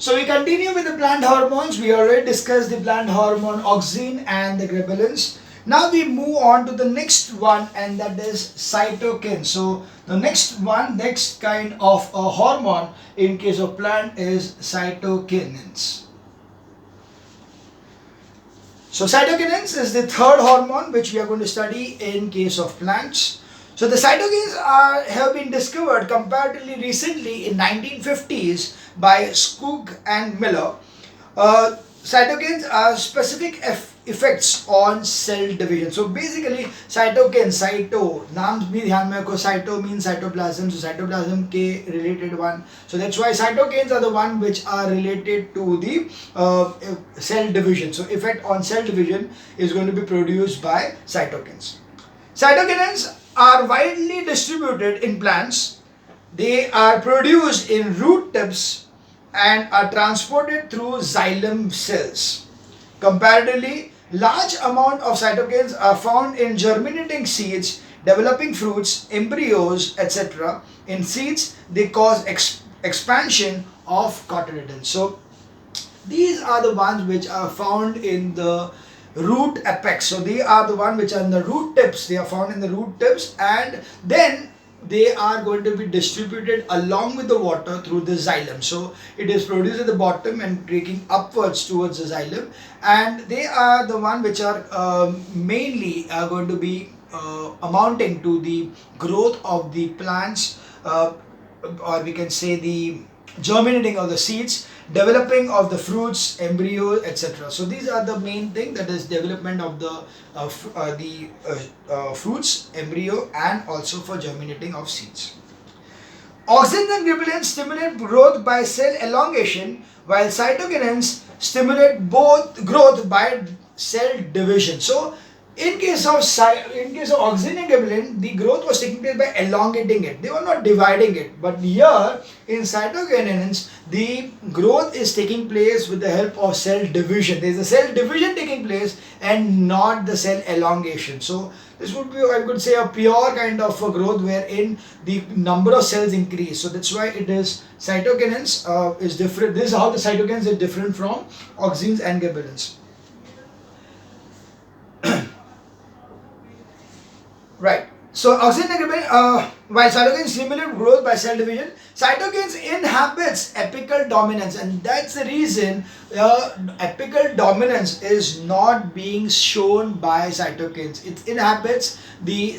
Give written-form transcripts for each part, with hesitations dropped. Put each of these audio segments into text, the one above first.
So we continue with the plant hormones. We already discussed the plant hormone auxin and the ghrelins. Now we move on to the next one, and that is cytokines. So the next kind of a hormone in case of plant is cytokines. So cytokines is the third hormone which we are going to study in case of plants. So the cytokines have been discovered comparatively recently in 1950s by Skoog and Miller. Cytokines are specific effects on cell division. So basically cytokines, नाम भी ध्यान में रखो, cyto means cytoplasm, so cytoplasm के related one. So that's why cytokines are the one which are related to the cell division. So effect on cell division is going to be produced by cytokines. Cytokines are widely distributed in plants. They are produced in root tips and are transported through xylem cells. Comparatively, large amount of cytokines are found in germinating seeds, developing fruits, embryos, etc. In seeds, they cause expansion of cotyledons. So these are the ones which are found in the root apex. So they are the one which are in the root tips. They are found in the root tips, and then they are going to be distributed along with the water through the xylem. So it is produced at the bottom and taking upwards towards the xylem, and they are the one which are mainly are going to be amounting to the growth of the plants, or we can say the germinating of the seeds, developing of the fruits, embryos, etc. So these are the main thing, that is development of the fruits, embryo, and also for germinating of seeds. Auxins and ghrelins stimulate growth by cell elongation, while cytokinins stimulate both growth by cell division. So in case of auxin and ghrelin, the growth was taking place by elongating it. They were not dividing it. But here in cytokinins, the growth is taking place with the help of cell division. There is a cell division taking place and not the cell elongation. So this would be, I could say, a pure kind of a growth wherein the number of cells increase. So that's why it is cytokinins is different. This is how the cytokines is different from auxins and ghrelins. Right. So auxin and ghrelin, while cytokines stimulate growth by cell division, cytokines inhabits apical dominance, and that's the reason apical dominance is not being shown by cytokines. It inhabits the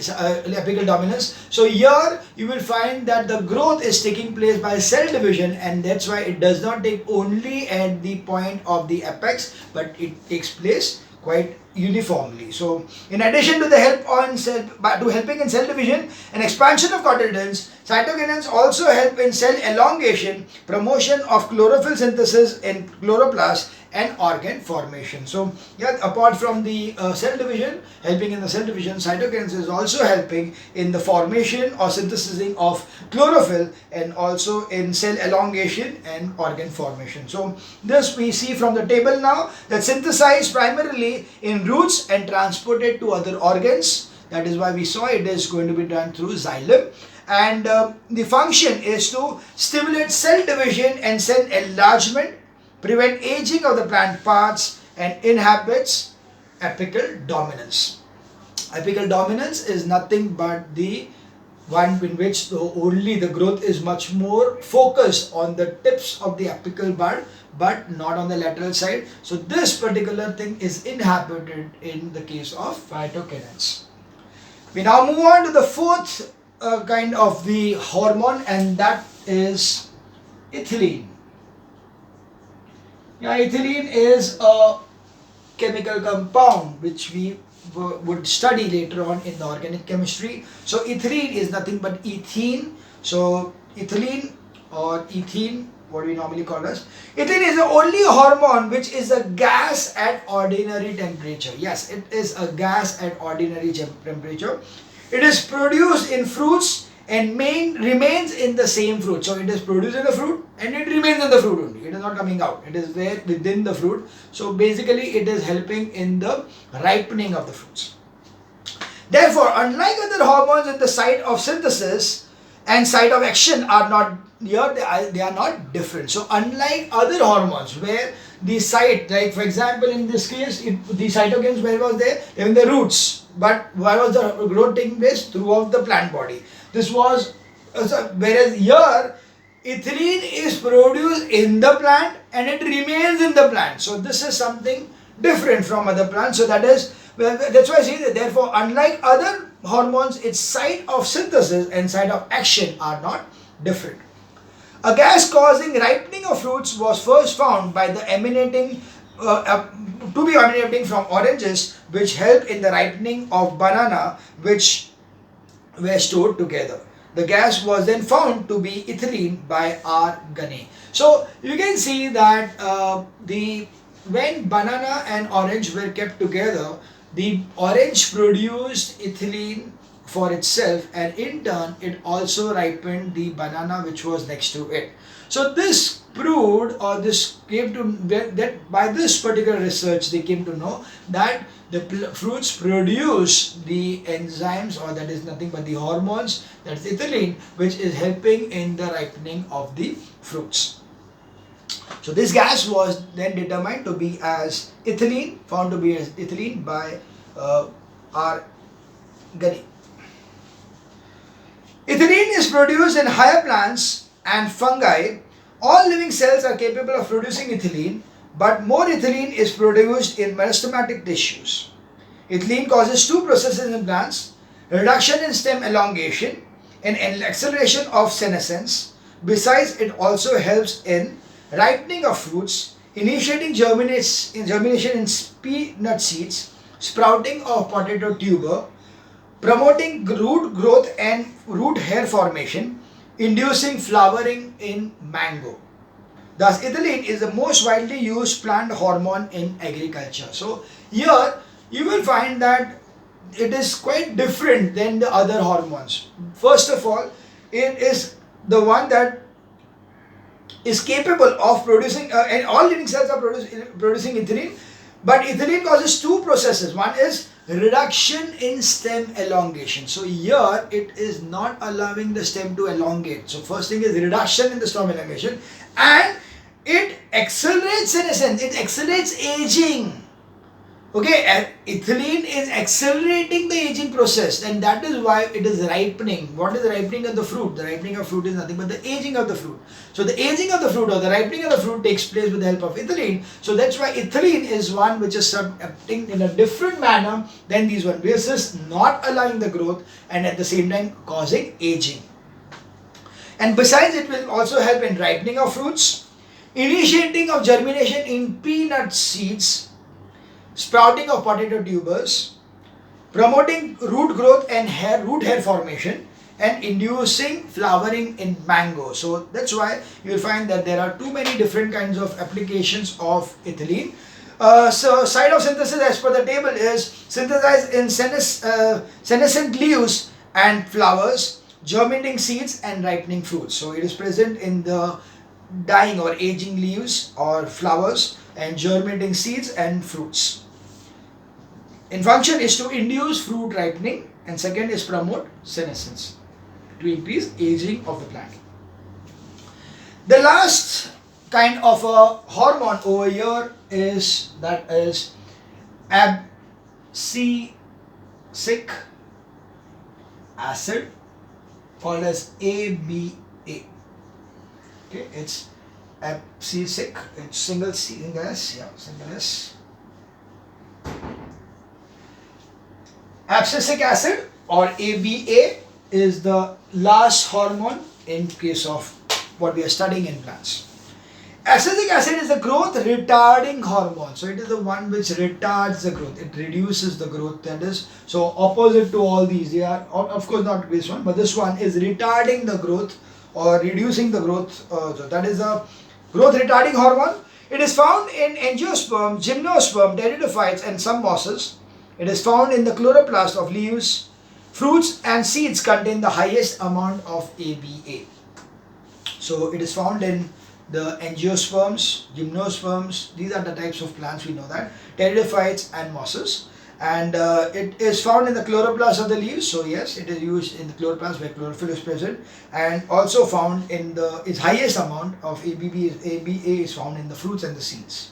apical dominance. So here you will find that the growth is taking place by cell division, and that's why it does not take only at the point of the apex, but it takes place quite uniformly. So in addition to the helping in cell division and expansion of cotyledons, cytokinins also help in cell elongation, promotion of chlorophyll synthesis in chloroplast, and organ formation. So yeah, apart from the cell division, helping in the cell division, cytokines is also helping in the formation or synthesizing of chlorophyll, and also in cell elongation and organ formation. So this we see from the table now, that synthesized primarily in roots and transported to other organs. That is why we saw it is going to be done through xylem, and the function is to stimulate cell division and cell enlargement, prevent aging of the plant parts, and inhabits apical dominance. Apical dominance is nothing but the one in which only the growth is much more focused on the tips of the apical bud, but not on the lateral side. So this particular thing is inhabited in the case of phytokinins. We now move on to the fourth kind of the hormone, and that is ethylene. Yeah, ethylene is a chemical compound which we would study later on in the organic chemistry. So ethylene is nothing but ethene. So ethylene or ethene, what we normally call as ethylene, is the only hormone which is a gas at ordinary temperature. Yes, it is a gas at ordinary temperature. It is produced in fruits and remains in the same fruit. So it is produced in the fruit and it remains in the fruit only. It is not coming out. It is there within the fruit. So basically it is helping in the ripening of the fruits. Therefore, unlike other hormones in the site of synthesis and site of action are not here they are not different. So unlike other hormones where the site, like for example in this case, the cytokines, where was there? In the roots. But why was the growth taking place? Throughout the plant body. This was, whereas here ethylene is produced in the plant and it remains in the plant. So this is something different from other plants. So that's why I say that therefore unlike other hormones, its site of synthesis and site of action are not different. A gas causing ripening of fruits was first found by the emanating from oranges, which help in the ripening of banana, which were stored together. The gas was then found to be ethylene by R. Gunay. So you can see that when banana and orange were kept together, the orange produced ethylene for itself, and in turn it also ripened the banana which was next to it. So this proved, or this came to, that by this particular research they came to know that the fruits produce the enzymes, or that is nothing but the hormones, that's ethylene, which is helping in the ripening of the fruits. So this gas was then determined to be as ethylene, found to be as ethylene by R. Gunay. Ethylene is produced in higher plants and fungi. All living cells are capable of producing ethylene, but more ethylene is produced in meristematic tissues. Ethylene causes two processes in plants: reduction in stem elongation and an acceleration of senescence. Besides, it also helps in ripening of fruits, initiating germination in peanut seeds, sprouting of potato tuber, promoting root growth and root hair formation, inducing flowering in mango. Thus, ethylene is the most widely used plant hormone in agriculture. So, here you will find that it is quite different than the other hormones. First of all, it is the one that is capable of producing, and all living cells are producing ethylene, but ethylene causes two processes. One is reduction in stem elongation. So here it is not allowing the stem to elongate. So first thing is reduction in the stem elongation, and it accelerates senescence, it accelerates aging. Okay, and ethylene is accelerating the aging process, and that is why it is ripening. What is the ripening of the fruit? The ripening of fruit is nothing but the aging of the fruit. So the aging of the fruit, or the ripening of the fruit, takes place with the help of ethylene. So that's why ethylene is one which is acting in a different manner than these one. This is not allowing the growth and at the same time causing aging. And besides, it will also help in ripening of fruits, initiating of germination in peanut seeds, sprouting of potato tubers, promoting root growth and root hair formation, and inducing flowering in mango. So that's why you will find that there are too many different kinds of applications of ethylene. So site of synthesis as per the table is synthesized in senescent leaves and flowers, germinating seeds and ripening fruits. So it is present in the dying or aging leaves or flowers and germinating seeds and fruits. In function is to induce fruit ripening, and second is promote senescence, to increase aging of the plant. The last kind of a hormone over here is Abscisic acid, called as ABA. Okay, it's abscisic, it's single S. Abscisic acid or ABA is the last hormone in case of what we are studying in plants. Abscisic acid is a growth retarding hormone. So it is the one which retards the growth. It reduces the growth, that is. So opposite to all these, they are of course not this one, but this one is retarding the growth or reducing the growth. So that is a growth retarding hormone. It is found in angiosperm, gymnosperm, pteridophytes and some mosses. It is found in the chloroplast of leaves. Fruits and seeds contain the highest amount of ABA. So it is found in the angiosperms, gymnosperms. These are the types of plants, we know that. Pteridophytes and mosses. and it is found in the chloroplast of the leaves. So yes, it is used in the chloroplast where chlorophyll is present, and also found in its highest amount of ABA is found in the fruits and the seeds.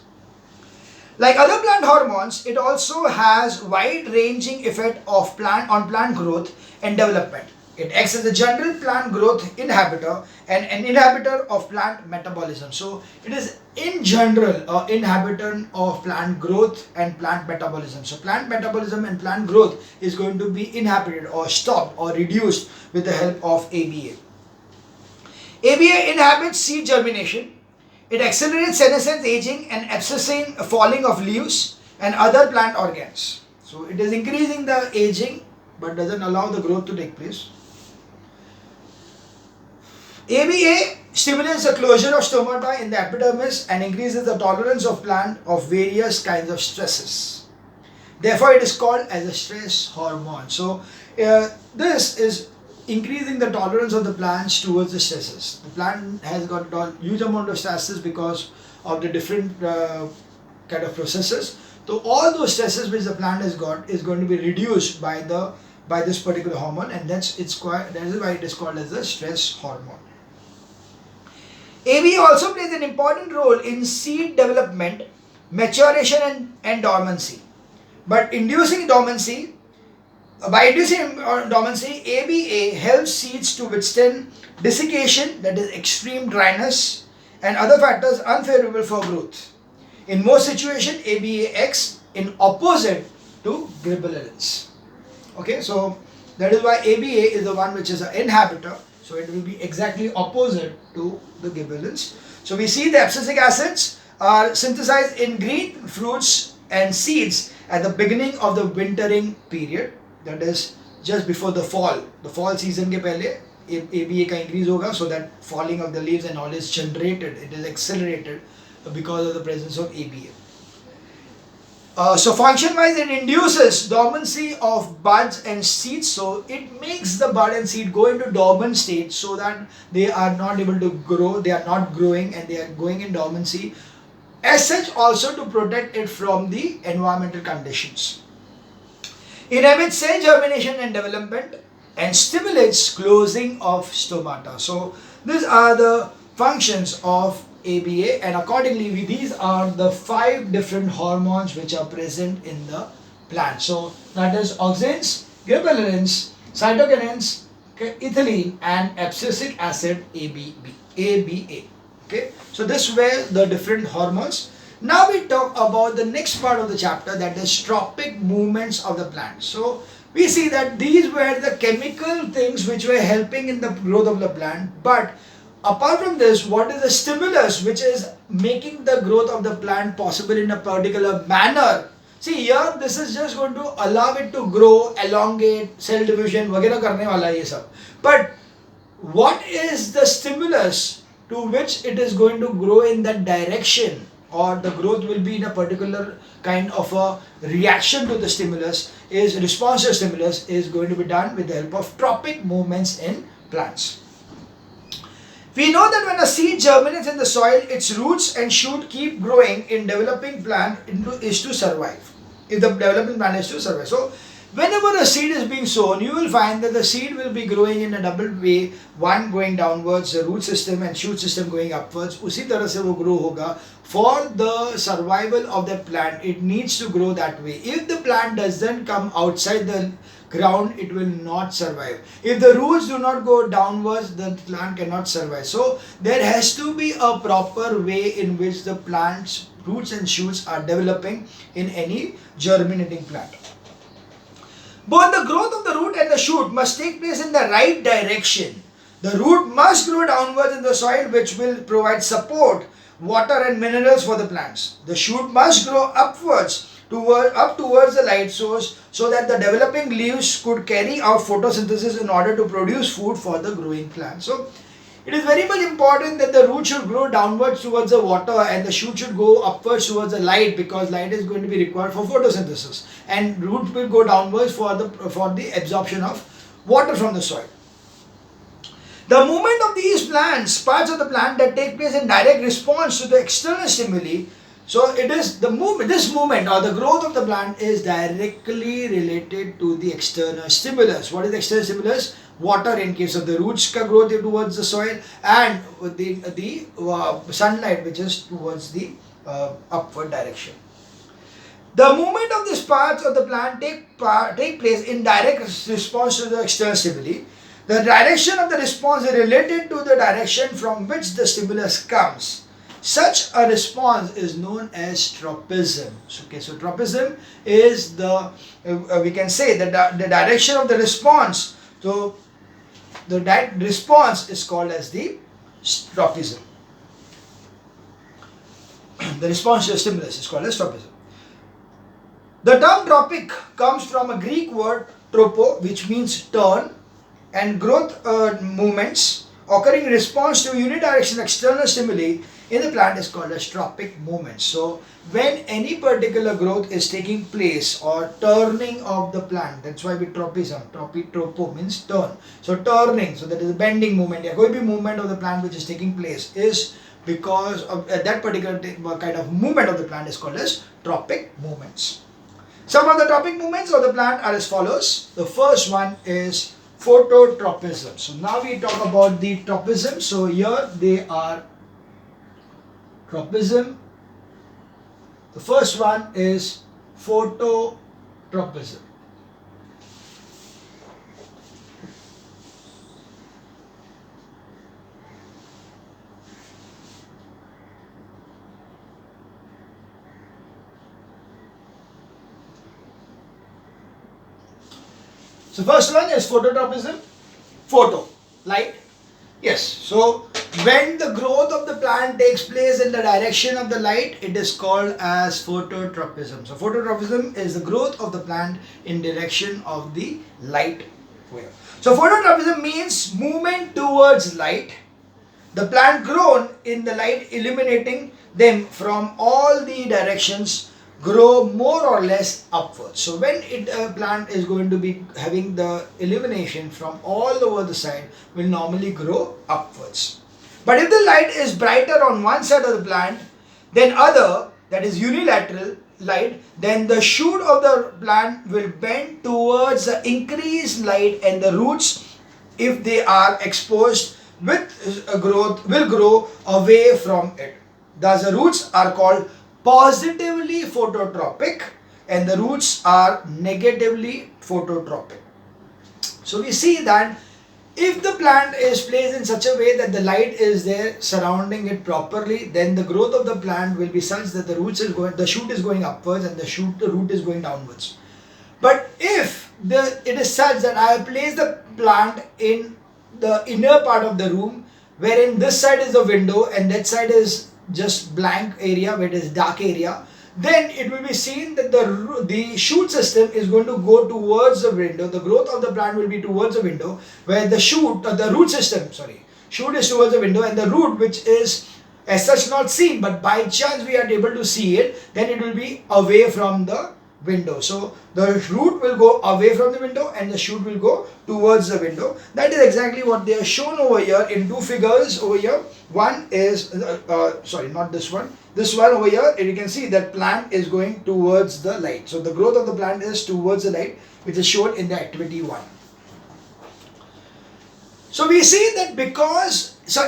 Like other plant hormones, it also has wide-ranging effect of plant growth and development. It acts as a general plant growth inhibitor and an inhibitor of plant metabolism. So it is in general an inhibitor of plant growth and plant metabolism. So plant metabolism and plant growth is going to be inhibited or stopped or reduced with the help of ABA. ABA inhibits seed germination. It accelerates senescence, aging, and abscissing falling of leaves and other plant organs. So it is increasing the aging but doesn't allow the growth to take place. ABA stimulates the closure of stomata in the epidermis and increases the tolerance of plant of various kinds of stresses. Therefore, it is called as a stress hormone. So this is increasing the tolerance of the plants towards the stresses. The plant has got a huge amount of stresses because of the different kind of processes. So all those stresses which the plant has got is going to be reduced by this particular hormone, and that is why it is called as a stress hormone. ABA also plays an important role in seed development, maturation, and dormancy. By inducing dormancy, ABA helps seeds to withstand desiccation, that is extreme dryness, and other factors unfavorable for growth. In most situations, ABA acts in opposite to gibberellins. Okay, so that is why ABA is the one which is an inhibitor. So it will be exactly opposite to the gibberellins. So we see the abscisic acids are synthesized in green fruits and seeds at the beginning of the wintering period. That is just before the fall season के पहले ABA का increase होगा, so that falling of the leaves and all is generated, it is accelerated because of the presence of ABA. So function wise, it induces dormancy of buds and seeds, so it makes the bud and seed go into dormant state so that they are not able to grow, they are not growing and they are going in dormancy. As such, also to protect it from the environmental conditions. Inhibits cell germination and development and stimulates closing of stomata. So these are the functions of ABA, and accordingly these are the 5 different hormones which are present in the plant. So that is auxins, gibberellins, cytokines, ethylene, and abscisic acid ABA. Okay, so this were the different hormones. Now we talk about the next part of the chapter, that is tropic movements of the plant. So we see that these were the chemical things which were helping in the growth of the plant, but apart from this, what is the stimulus which is making the growth of the plant possible in a particular manner? See here, this is just going to allow it to grow, elongate, cell division, वगैरह करने वाला ये सब. But what is the stimulus to which it is going to grow in that direction, or the growth will be in a particular kind of a reaction to the stimulus, is response to stimulus is going to be done with the help of tropic movements in plants. We know that when a seed germinates in the soil, its roots and shoot keep growing in developing plant is to survive. If the developing plant is to survive. So whenever a seed is being sown, you will find that the seed will be growing in a double way, one going downwards, the root system and shoot system going upwards. उसी तरह से वो grow होगा. For the survival of the plant, it needs to grow that way. If the plant doesn't come outside the ground, it will not survive. If the roots do not go downwards, the plant cannot survive. So there has to be a proper way in which the plant's roots and shoots are developing in any germinating plant. Both the growth of the root and the shoot must take place in the right direction. The root must grow downwards in the soil, which will provide support, water and minerals for the plants. The shoot must grow upwards up towards the light source so that the developing leaves could carry out photosynthesis in order to produce food for the growing plant. So it is very much important that the root should grow downwards towards the water and the shoot should go upwards towards the light, because light is going to be required for photosynthesis, and root will go downwards for the absorption of water from the soil. The movement of these parts of the plant that take place in direct response to the external stimuli, So it is the movement, this movement or the growth of the plant is directly related to the external stimulus. What is the external stimulus? Water in case of the roots ka growth towards the soil, and the sunlight which is towards the upward direction. The movement of these parts of the plant take place in direct response to the external stimuli. The direction of the response is related to the direction from which the stimulus comes. Such a response is known as tropism. Okay, so tropism is the we can say that the direction of the response. So the response is called as the tropism. The response to the stimulus is called as tropism. The term tropic comes from a Greek word tropo, which means turn, and growth movements occurring in response to unidirectional external stimuli in the plant is called as tropic movements. So when any particular growth is taking place or turning of the plant, that's why we tropism, tropo means turn. So turning, so that is a bending movement. Yeah, going to be movement of the plant which is taking place is because of that particular kind of movement of the plant is called as tropic movements. Some of the tropic movements of the plant are as follows. The first one is phototropism. So now we talk about the tropism. So here they are tropism. The first one is phototropism. So first one is phototropism. Photo, light. Yes, so when the growth of the plant takes place in the direction of the light, it is called as phototropism. So phototropism is the growth of the plant in direction of the light wave. So phototropism means movement towards light. The plant grown in the light, illuminating them from all the directions, grow more or less upwards. So when a plant is going to be having the illumination from all over the side, will normally grow upwards. But if the light is brighter on one side of the plant than other, that is unilateral light, then the shoot of the plant will bend towards the increased light, and the roots, if they are exposed with growth, will grow away from it. Thus the roots are called positively phototropic and the roots are negatively phototropic. So we see that if the plant is placed in such a way that the light is there surrounding it properly, then the growth of the plant will be such that the shoot is going upwards and the root is going downwards. But if it is such that I have placed the plant in the inner part of the room, wherein this side is the window and that side is just blank area where it is dark area, then it will be seen that the shoot system is going to go towards the window. The growth of the plant will be towards the window, where the shoot is towards the window, and the root, which is as such not seen, but by chance we are able to see it, then it will be away from the window. So the root will go away from the window and the shoot will go towards the window. That is exactly what they are shown over here in two figures over here. One is not this one. This one over here, and you can see that plant is going towards the light. So the growth of the plant is towards the light, which is shown in the activity 1. So we see that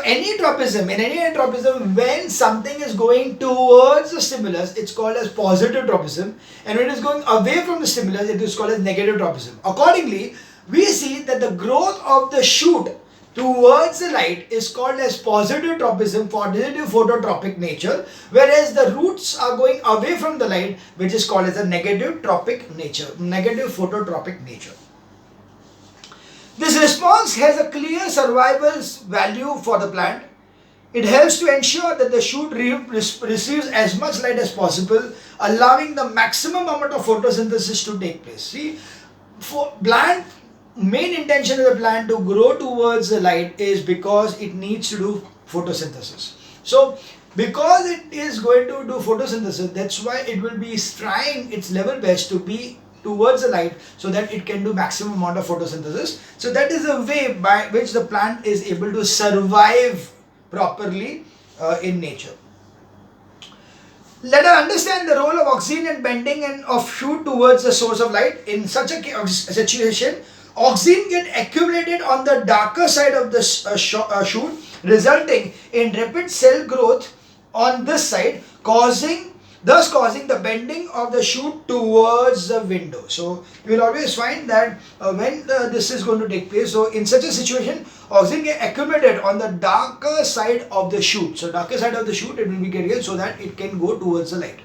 any tropism, when something is going towards the stimulus, it's called as positive tropism, and when it is going away from the stimulus, it is called as negative tropism. Accordingly, we see that the growth of the shoot towards the light is called as positive tropism, positive phototropic nature, whereas the roots are going away from the light, which is called as a negative phototropic nature. This response has a clear survival value for the plant. It helps to ensure that the shoot receives as much light as possible, allowing the maximum amount of photosynthesis to take place. See, main intention of the plant to grow towards the light is because it needs to do photosynthesis. So because it is going to do photosynthesis, that's why it will be trying its level best to be towards the light so that it can do maximum amount of photosynthesis. So that is a way by which the plant is able to survive properly in nature. Let us understand the role of oxygen in bending and of shoot towards the source of light. In such a situation, oxygen get accumulated on the darker side of the shoot, resulting in rapid cell growth on this side, thus causing the bending of the shoot towards the window. So you will always find that when this is going to take place, so in such a situation, oxygen get accumulated on the darker side of the shoot. So darker side of the shoot, it will be getting so that it can go towards the light,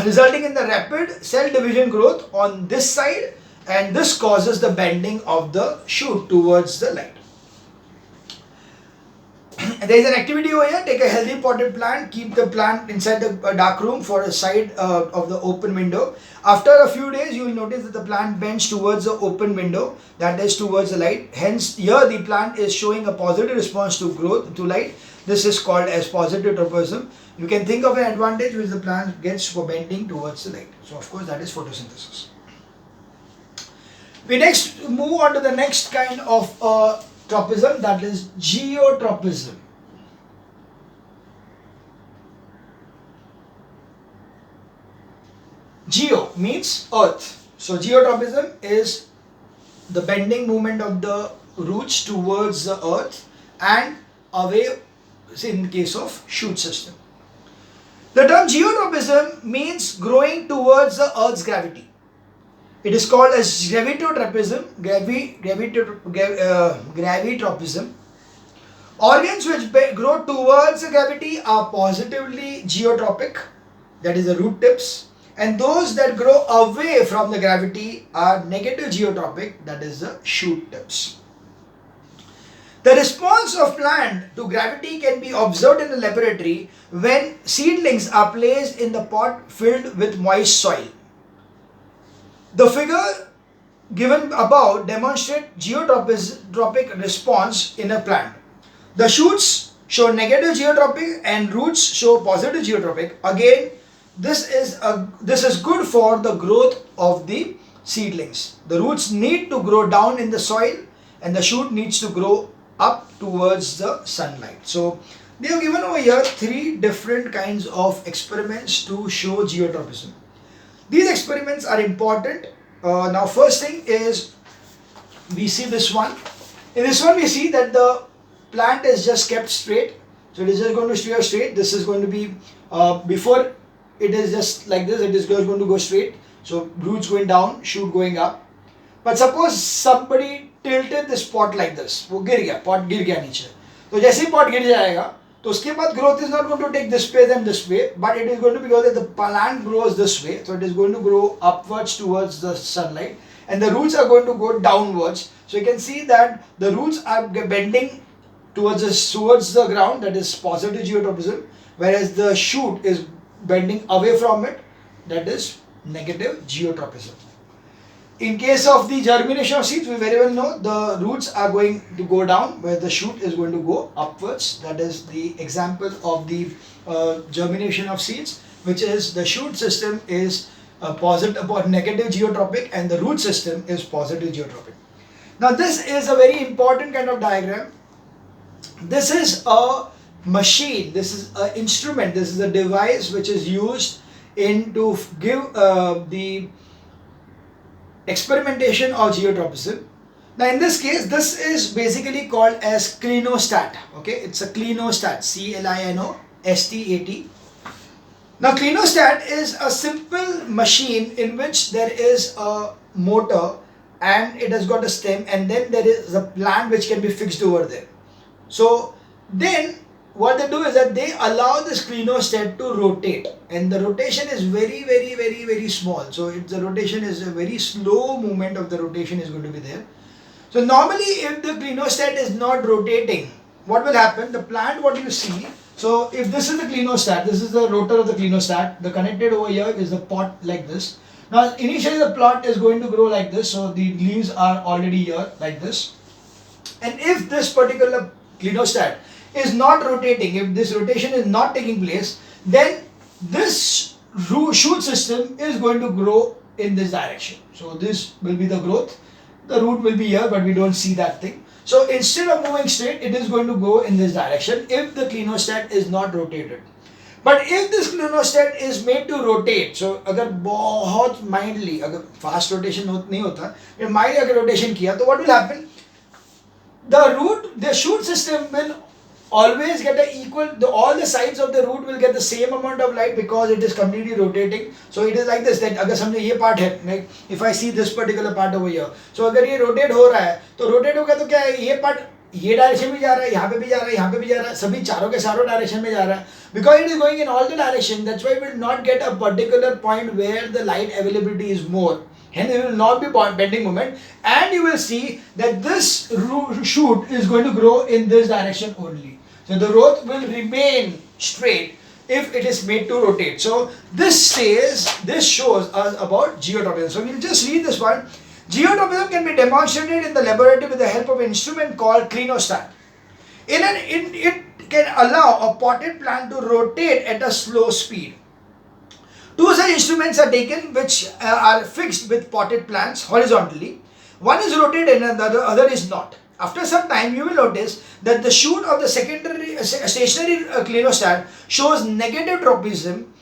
resulting in the rapid cell division growth on this side, and this causes the bending of the shoot towards the light. There is an activity over here. Take a healthy potted plant, keep the plant inside the dark room for a side of the open window. After a few days, you will notice that the plant bends towards the open window, that is towards the light. Hence, here the plant is showing a positive response to growth, to light. This is called as positive tropism. You can think of an advantage which the plant gets for bending towards the light. So, of course, that is photosynthesis. We next move on to the next kind of tropism, that is geotropism. Geo means earth. So geotropism is the bending movement of the roots towards the earth and away in the case of shoot system. The term geotropism means growing towards the earth's gravity. It is called as gravitotropism, gravitropism. Organs which grow towards the gravity are positively geotropic, that is the root tips, and those that grow away from the gravity are negative geotropic, that is the shoot tips. The response of plant to gravity can be observed in the laboratory when seedlings are placed in the pot filled with moist soil. The figure given above demonstrates geotropic response in a plant. The shoots show negative geotropic and roots show positive geotropic. Again, this is good for the growth of the seedlings. The roots need to grow down in the soil and the shoot needs to grow up towards the sunlight. So they have given over here 3 different kinds of experiments to show geotropism. These experiments are important. Now first thing is we see this one. In this one we see that the plant is just kept straight. So it is just going to steer straight. This is going to be before it is just like this, it is going to go straight. So roots going down, shoot going up. But suppose somebody tilted this pot like this, वो गिर गया, pot गिर गया नीचे. तो जैसे ही pot गिर जाएगा तो उसके बाद growth is not going to take this way and this way, but it is going to be because the plant grows this way, so it is going to grow upwards towards the sunlight, and the roots are going to go downwards. So you can see that the roots are bending towards the ground, that is positive geotropism, whereas the shoot is bending away from it, that is negative geotropism. In case of the germination of seeds, we very well know the roots are going to go down where the shoot is going to go upwards. That is the example of the germination of seeds, which is the shoot system is negative geotropic and the root system is positive geotropic. Now this is a very important kind of diagram. This is a machine, this is an instrument, this is a device which is used to give the experimentation of geotropism. Now in this case, this is basically called as clinostat. Okay, it's a clinostat, C-L-I-N-O-S-T-A-T. Now clinostat is a simple machine in which there is a motor and it has got a stem, and then there is a plant which can be fixed over there. So then what they do is that they allow this clinostat to rotate, and the rotation is very small. So the rotation is a very slow movement of the rotation is going to be there. So normally if the clinostat is not rotating, what will happen? The plant, what you see, so if this is the clinostat, this is the rotor of the clinostat, the connected over here is the pot like this. Now initially the plot is going to grow like this, so the leaves are already here like this. And if this particular clinostat is not rotating, if this rotation is not taking place, then this shoot system is going to grow in this direction. So this will be the growth. The root will be here, but we don't see that thing. So instead of moving straight, it is going to go in this direction if the clinostat is not rotated. But if this clinostat is made to rotate, so अगर बहुत mildly, अगर fast rotation नहीं होता, mild अगर rotation किया, तो what will happen? The shoot system will always get a equal, all the sides of the root will get the same amount of light because it is completely rotating. So it is like this, that अगर समझे ये part है, like if I see this particular part over here, so अगर ये rotate हो रहा है, तो rotate होगा तो क्या है, ये part ये डायरेक्शन में जा रहा है, यहाँ पे भी जा रहा है, यहाँ पे भी जा रहा है, सभी चारों के चारों डायरेक्शन में जा रहा है. Because it is going in all the direction, that's why we will not get a particular point where the light availability is more. Hence, it will not be bending moment, and you will see that this shoot is going to grow in this direction only. So the growth will remain straight if it is made to rotate. So this shows us about geotropism. So we'll just read this one. Geotropism can be demonstrated in the laboratory with the help of an instrument called clinostat. It can allow a potted plant to rotate at a slow speed. Two such instruments are taken which are fixed with potted plants horizontally. One is rotated and the other is not. After some time, you will notice that the shoot of the stationary clinostat shows negative tropism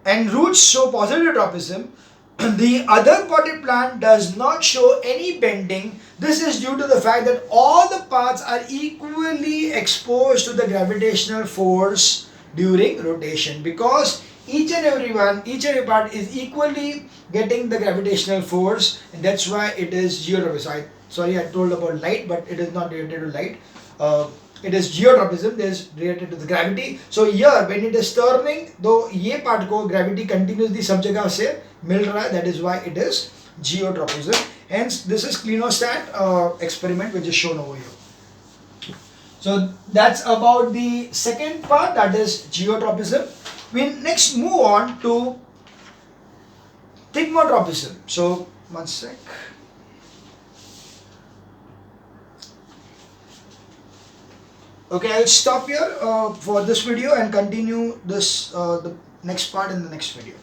and roots show positive tropism. The other potted plant does not show any bending. This is due to the fact that all the parts are equally exposed to the gravitational force during rotation, because each and every part is equally getting the gravitational force, and that's why it is geotropism. Sorry, I told about light, but it is not related to light. It is geotropism, that is related to the gravity. So here, when it is turning, though ये part को gravity continuously सब जगह से मिल रहा है, that is why it is geotropism. Hence, this is clinostat experiment which is shown over here. So that's about the second part, that is geotropism. We next move on to thigmotropism. So one sec. Okay, I'll stop here for this video and continue this the next part in the next video.